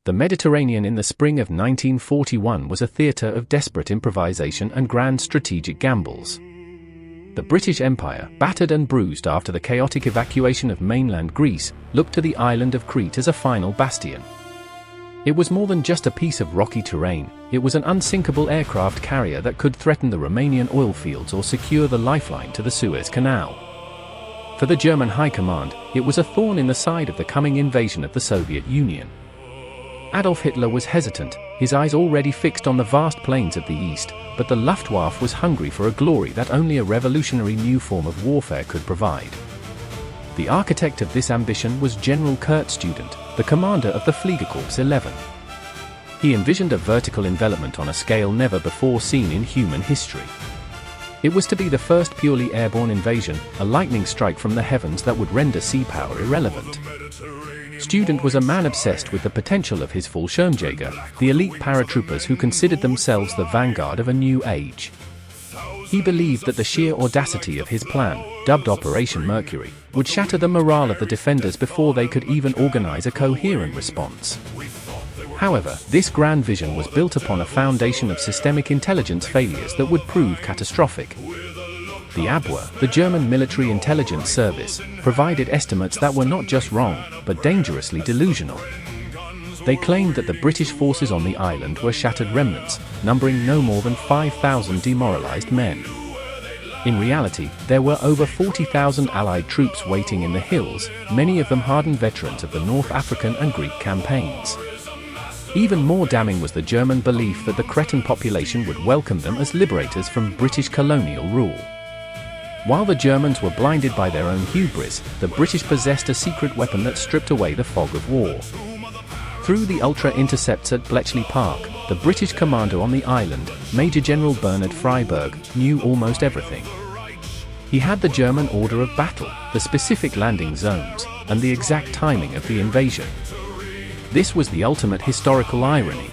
The Mediterranean in the spring of 1941 was a theatre of desperate improvisation and grand strategic gambles. The British Empire, battered and bruised after the chaotic evacuation of mainland Greece, looked to the island of Crete as a final bastion. It was more than just a piece of rocky terrain, it was an unsinkable aircraft carrier that could threaten the Romanian oil fields or secure the lifeline to the Suez Canal. For the German High Command, it was a thorn in the side of the coming invasion of the Soviet Union. Adolf Hitler was hesitant, his eyes already fixed on the vast plains of the east, but the Luftwaffe was hungry for a glory that only a revolutionary new form of warfare could provide. The architect of this ambition was General Kurt Student, the commander of the Fliegerkorps 11. He envisioned a vertical envelopment on a scale never before seen in human history. It was to be the first purely airborne invasion, a lightning strike from the heavens that would render sea power irrelevant. Student was a man obsessed with the potential of his Fallschirmjäger, the elite paratroopers who considered themselves the vanguard of a new age. He believed that the sheer audacity of his plan, dubbed Operation Mercury, would shatter the morale of the defenders before they could even organize a coherent response. However, this grand vision was built upon a foundation of systemic intelligence failures that would prove catastrophic. The Abwehr, the German military intelligence service, provided estimates that were not just wrong, but dangerously delusional. They claimed that the British forces on the island were shattered remnants, numbering no more than 5,000 demoralized men. In reality, there were over 40,000 Allied troops waiting in the hills, many of them hardened veterans of the North African and Greek campaigns. Even more damning was the German belief that the Cretan population would welcome them as liberators from British colonial rule. While the Germans were blinded by their own hubris, the British possessed a secret weapon that stripped away the fog of war. Through the Intercepts at Bletchley Park, the British commander on the island, Major General Bernard Freyberg, knew almost everything. He had the German order of battle, the specific landing zones, and the exact timing of the invasion. This was the ultimate historical irony.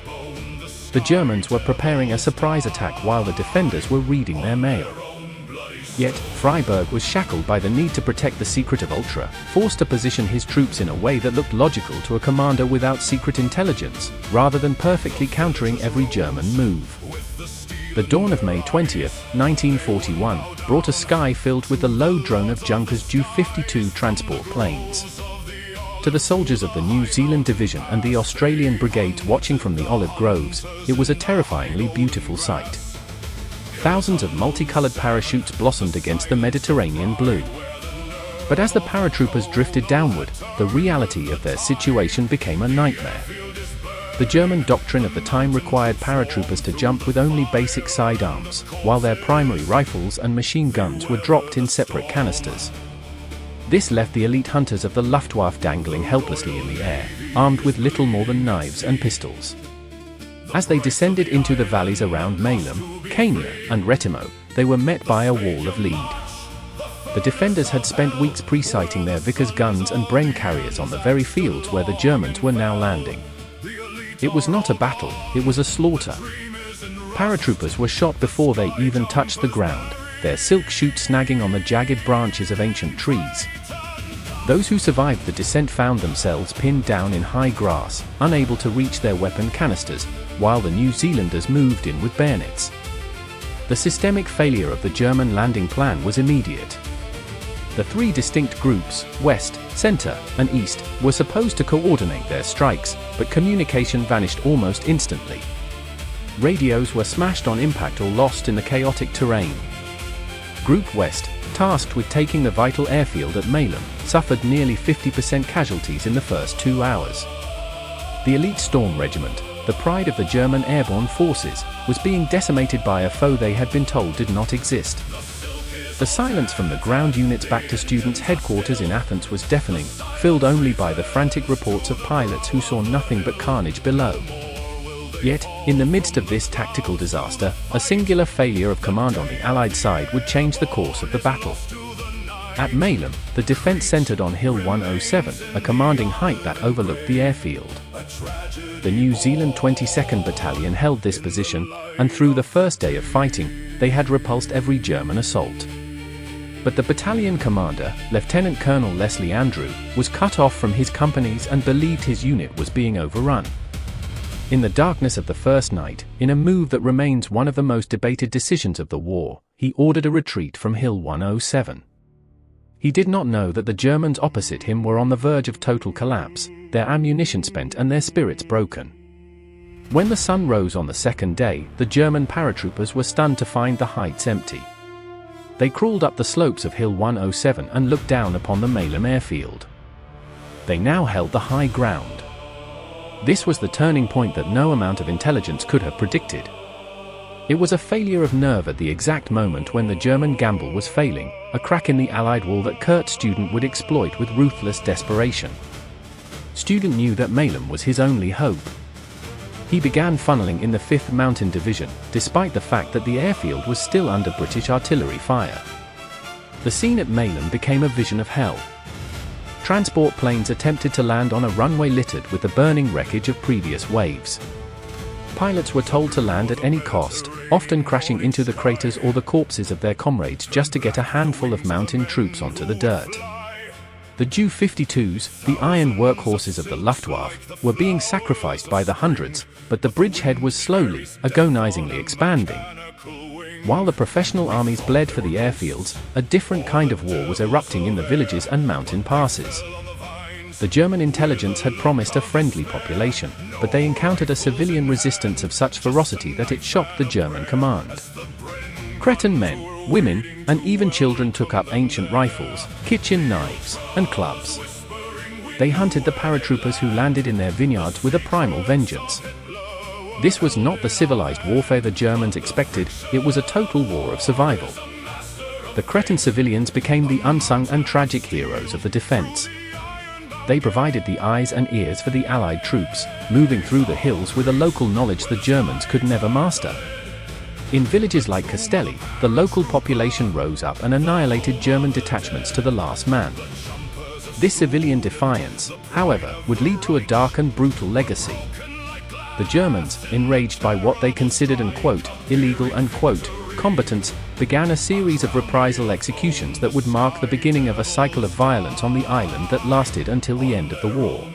The Germans were preparing a surprise attack while the defenders were reading their mail. Yet, Freyberg was shackled by the need to protect the secret of Ultra, forced to position his troops in a way that looked logical to a commander without secret intelligence, rather than perfectly countering every German move. The dawn of May 20, 1941, brought a sky filled with the low drone of Junkers Ju-52 transport planes. To the soldiers of the New Zealand Division and the Australian brigades watching from the olive groves, it was a terrifyingly beautiful sight. Thousands of multicolored parachutes blossomed against the Mediterranean blue. But as the paratroopers drifted downward, the reality of their situation became a nightmare. The German doctrine of the time required paratroopers to jump with only basic sidearms, while their primary rifles and machine guns were dropped in separate canisters. This left the elite hunters of the Luftwaffe dangling helplessly in the air, armed with little more than knives and pistols. As they descended into the valleys around Malem, Kania, and Retimo, they were met by a wall of lead. The defenders had spent weeks pre-sighting their Vickers guns and Bren carriers on the very fields where the Germans were now landing. It was not a battle, it was a slaughter. Paratroopers were shot before they even touched the ground, their silk chutes snagging on the jagged branches of ancient trees. Those who survived the descent found themselves pinned down in high grass, unable to reach their weapon canisters, while the New Zealanders moved in with bayonets. The systemic failure of the German landing plan was immediate. The three distinct groups, West, Center, and East, were supposed to coordinate their strikes, but communication vanished almost instantly. Radios were smashed on impact or lost in the chaotic terrain. Group West, tasked with taking the vital airfield at Malem, suffered nearly 50% casualties in the first 2 hours. The elite Storm Regiment, the pride of the German Airborne forces, was being decimated by a foe they had been told did not exist. The silence from the ground units back to students' headquarters in Athens was deafening, filled only by the frantic reports of pilots who saw nothing but carnage below. Yet, in the midst of this tactical disaster, a singular failure of command on the Allied side would change the course of the battle. At Malem, the defense centered on Hill 107, a commanding height that overlooked the airfield. The New Zealand 22nd Battalion held this position, and through the first day of fighting, they had repulsed every German assault. But the battalion commander, Lieutenant Colonel Leslie Andrew, was cut off from his companies and believed his unit was being overrun. In the darkness of the first night, in a move that remains one of the most debated decisions of the war, he ordered a retreat from Hill 107. He did not know that the Germans opposite him were on the verge of total collapse, their ammunition spent and their spirits broken. When the sun rose on the second day, the German paratroopers were stunned to find the heights empty. They crawled up the slopes of Hill 107 and looked down upon the Malem airfield. They now held the high ground. This was the turning point that no amount of intelligence could have predicted. It was a failure of nerve at the exact moment when the German gamble was failing, a crack in the Allied wall that Kurt Student would exploit with ruthless desperation. Student knew that Malem was his only hope. He began funneling in the 5th Mountain Division, despite the fact that the airfield was still under British artillery fire. The scene at Malem became a vision of hell. Transport planes attempted to land on a runway littered with the burning wreckage of previous waves. Pilots were told to land at any cost, often crashing into the craters or the corpses of their comrades just to get a handful of mountain troops onto the dirt. The Ju-52s, the iron workhorses of the Luftwaffe, were being sacrificed by the hundreds, but the bridgehead was slowly, agonizingly expanding. While the professional armies bled for the airfields, a different kind of war was erupting in the villages and mountain passes. The German intelligence had promised a friendly population, but they encountered a civilian resistance of such ferocity that it shocked the German command. Cretan men, women, and even children took up ancient rifles, kitchen knives, and clubs. They hunted the paratroopers who landed in their vineyards with a primal vengeance. This was not the civilized warfare the Germans expected, it was a total war of survival. The Cretan civilians became the unsung and tragic heroes of the defense. They provided the eyes and ears for the Allied troops, moving through the hills with a local knowledge the Germans could never master. In villages like Castelli, the local population rose up and annihilated German detachments to the last man. This civilian defiance, however, would lead to a dark and brutal legacy. The Germans, enraged by what they considered illegal combatants, began a series of reprisal executions that would mark the beginning of a cycle of violence on the island that lasted until the end of the war.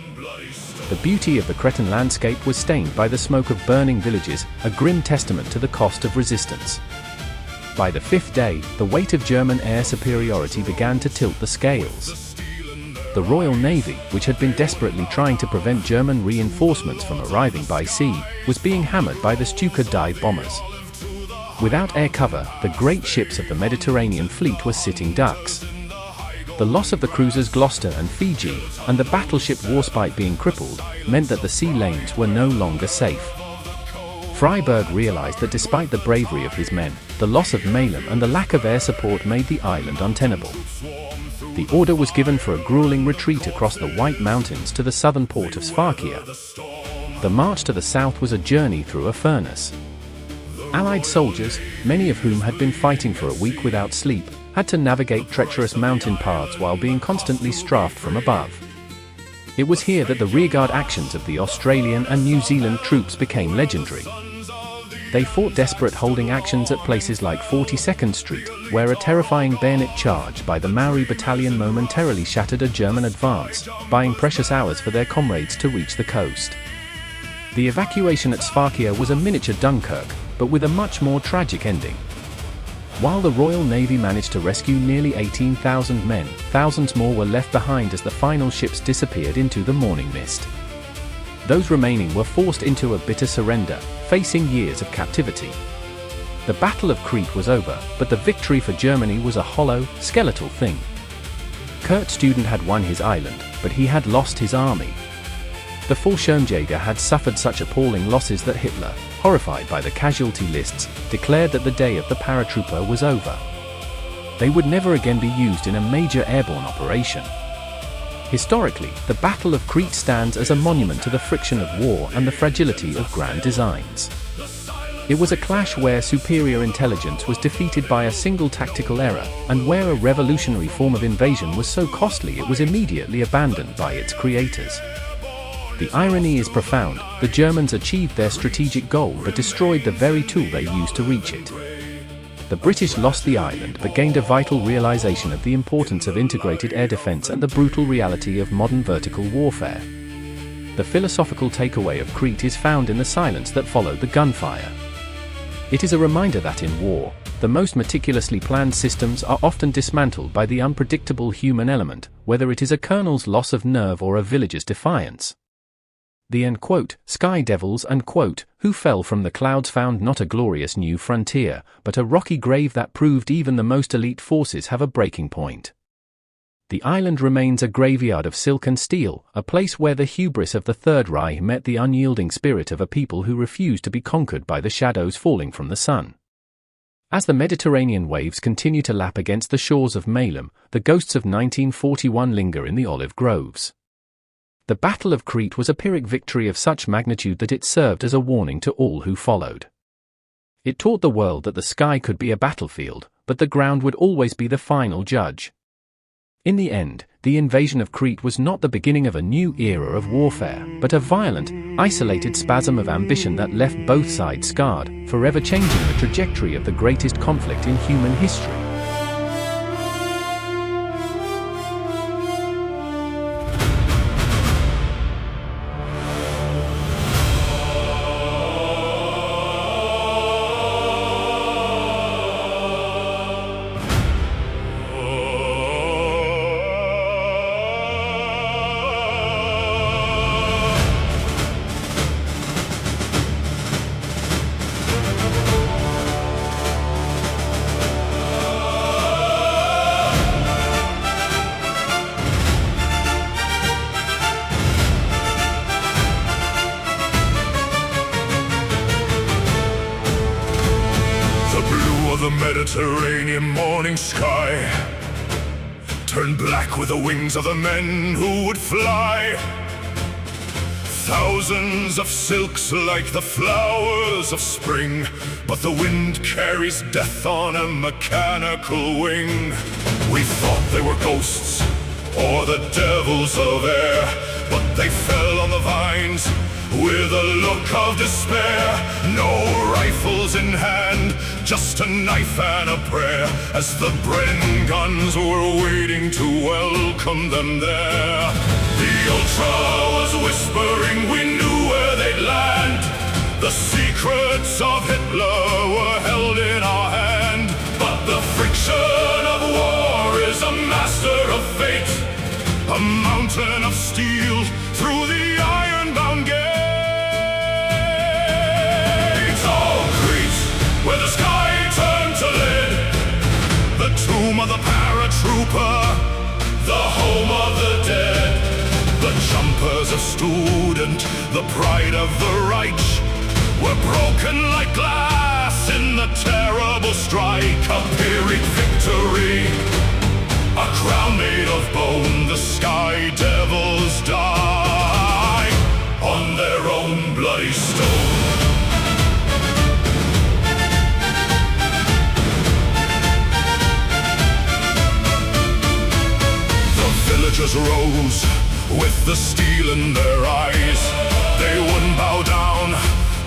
The beauty of the Cretan landscape was stained by the smoke of burning villages, a grim testament to the cost of resistance. By the 5th day, the weight of German air superiority began to tilt the scales. The Royal Navy, which had been desperately trying to prevent German reinforcements from arriving by sea, was being hammered by the Stuka dive bombers. Without air cover, the great ships of the Mediterranean fleet were sitting ducks. The loss of the cruisers Gloucester and Fiji, and the battleship Warspite being crippled, meant that the sea lanes were no longer safe. Freyberg realized that despite the bravery of his men, the loss of Malem and the lack of air support made the island untenable. The order was given for a grueling retreat across the White Mountains to the southern port of Sfakia. The march to the south was a journey through a furnace. Allied soldiers, many of whom had been fighting for a week without sleep, had to navigate treacherous mountain paths while being constantly strafed from above. It was here that the rearguard actions of the Australian and New Zealand troops became legendary. They fought desperate holding actions at places like 42nd Street, where a terrifying bayonet charge by the Maori battalion momentarily shattered a German advance, buying precious hours for their comrades to reach the coast. The evacuation at Sfakia was a miniature Dunkirk, but with a much more tragic ending. While the Royal Navy managed to rescue nearly 18,000 men, thousands more were left behind as the final ships disappeared into the morning mist. Those remaining were forced into a bitter surrender, facing years of captivity. The Battle of Crete was over, but the victory for Germany was a hollow, skeletal thing. Kurt Student had won his island, but he had lost his army. The Fallschirmjäger had suffered such appalling losses that Hitler, horrified by the casualty lists, declared that the day of the paratrooper was over. They would never again be used in a major airborne operation. Historically, the Battle of Crete stands as a monument to the friction of war and the fragility of grand designs. It was a clash where superior intelligence was defeated by a single tactical error, and where a revolutionary form of invasion was so costly it was immediately abandoned by its creators. The irony is profound. The Germans achieved their strategic goal but destroyed the very tool they used to reach it. The British lost the island but gained a vital realization of the importance of integrated air defense and the brutal reality of modern vertical warfare. the philosophical takeaway of Crete is found in the silence that followed the gunfire. It is a reminder that in war, the most meticulously planned systems are often dismantled by the unpredictable human element, whether it is a colonel's loss of nerve or a villager's defiance. The "sky devils" who fell from the clouds found not a glorious new frontier, but a rocky grave that proved even the most elite forces have a breaking point. The island remains a graveyard of silk and steel, a place where the hubris of the Third Reich met the unyielding spirit of a people who refused to be conquered by the shadows falling from the sun. As the Mediterranean waves continue to lap against the shores of Malum, the ghosts of 1941 linger in the olive groves. The Battle of Crete was a Pyrrhic victory of such magnitude that it served as a warning to all who followed. It taught the world that the sky could be a battlefield, but the ground would always be the final judge. In the end, the invasion of Crete was not the beginning of a new era of warfare, but a violent, isolated spasm of ambition that left both sides scarred, forever changing the trajectory of the greatest conflict in human history. The Mediterranean morning sky turned black with the wings of the men who would fly. Thousands of silks like the flowers of spring, but the wind carries death on a mechanical wing. We thought they were ghosts or the devils of air, but they fell on the vines with a look of despair. No rifles in hand, just a knife and a prayer, as the Bren guns were waiting to welcome them there. The Ultra was whispering we knew where they'd land. The secrets of Hitler were held in our hand. But the friction of war is a master of fate, a mountain of steel through the iron-bound gate. Where the sky turned to lead, the tomb of the paratrooper, the home of the dead, the jumpers of student, the pride of the Reich, were broken like glass in the terrible strike. A Pyrrhic victory, a crown made of bone. The sky devils die on their own bloody stone. Villagers rose with the steel in their eyes. They wouldn't bow down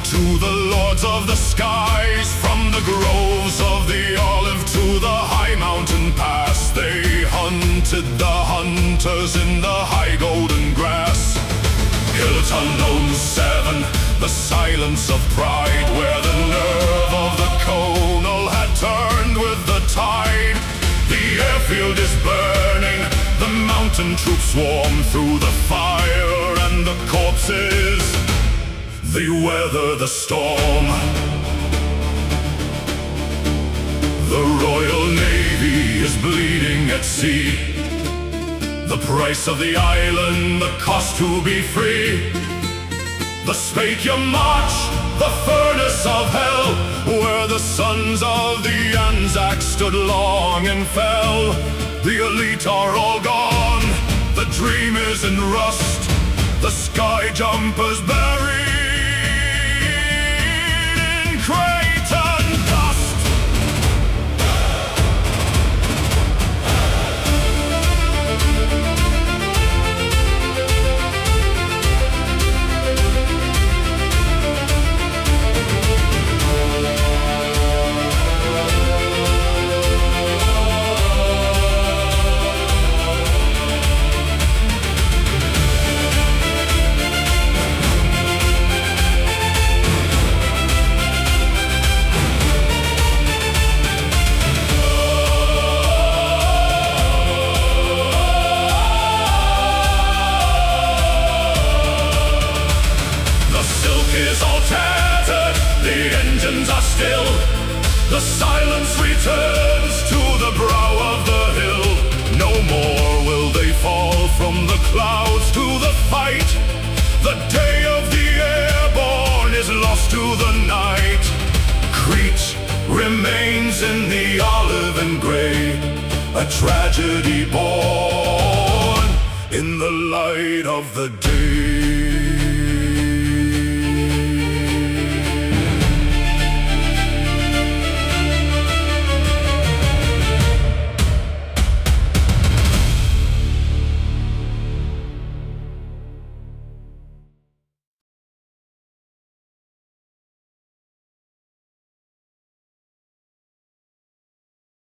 to the lords of the skies. From the groves of the olive to the high mountain pass, they hunted the hunters in the high golden grass. Hills unknown 7, the silence of pride, where the nerve of the colonel had turned with the tide. The airfield is burning, the mountain troops swarm through the fire and the corpses. They weather the storm. The Royal Navy is bleeding at sea. The price of the island, the cost to be free. The Spakium March, the furnace of hell, where the sons of the Anzac stood long and fell. The elite are all gone, the dream is in rust, the sky jumpers buried in Cretan dust. is all tattered, the engines are still. The silence returns to the brow of the hill. No more will they fall from the clouds to the fight. The day of the airborne is lost to the night. Crete remains in the olive and gray, a tragedy born in the light of the day.